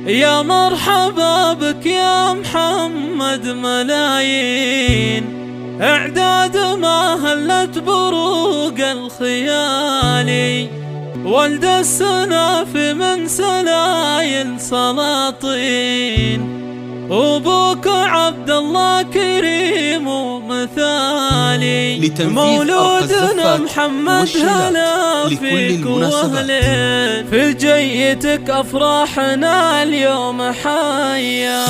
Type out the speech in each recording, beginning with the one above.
يا مرحبا بك يا محمد ملايين اعداد ما هلت بروق الخيالي، ولد السناف من سلايل سلاطين، وابوك عبد الله كريم ومثالي، مولودنا محمد هلا فيك واهلين، في جيتك افراحنا اليوم حيا.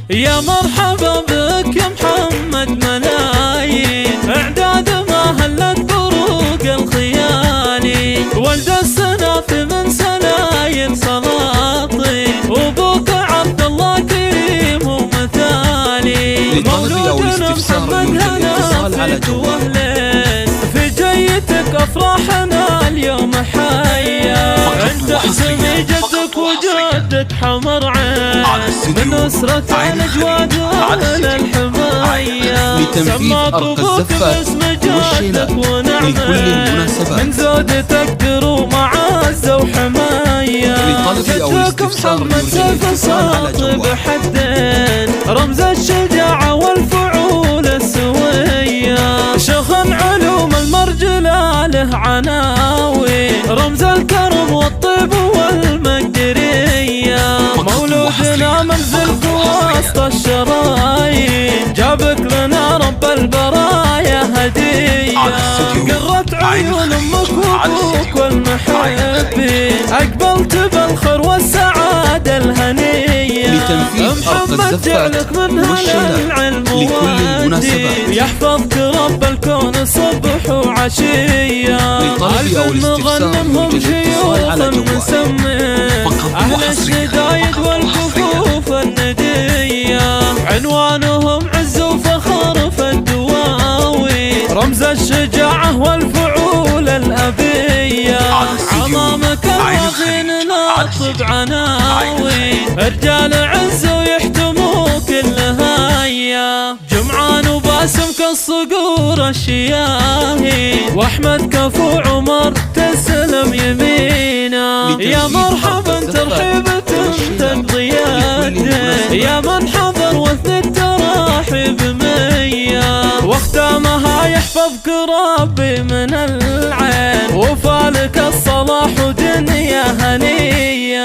يا مرحبا بك يا محمد ملايين اعداد ما هلت بروق الخيالي، ولد السناف من سلايل سلاطين، وابوك عبد الله كريم ومثالي، مولودنا محمد هلا فيك واهلين، في جيتك افراحنا اليوم حيا. انت اسمي جدك وجدك حمر عين، من أسرة الأجواد وأهل الحماية، سماك أبوك باسم جدك ونعمة، من زودتك دروم عزة وحماية، جدك محمد سيف ساطب حدين، رمز الشجاعة والفعول السوية، شيخ علوم المرجلة له عناوين، رمز الكرم والطيب والمقدرية، مولودنا منزلك وسط الشرايين، جابك لنا رب البرايا هدية، قرت عيون امك وابوك والمحبين، اقبلت بالخير والسعادة الهنية، محمد جعلك من هلا العلم والدين، يحفظك رب الكون صبح وعشية، ألف مغنمهم شيوخ مسمين، أهل الشدايد والكفوف الندية، عنوانهم عز وفخر في الدواوين، رمز الشجاعة والفعول الأبية، عظامك الوغين ناطب عناوين، رجال عز ويحتموك الهاية، جمعان وباسم كالصقور الشياهين، واحمد كفو عمر تسلم يمينا، يا مرحبا ترحيبة تقضي يدين، يا من حضر واثني التراحيب مية، واختامها يحفظك ربي من العين، وفالك الصلاح ودنيا هنية.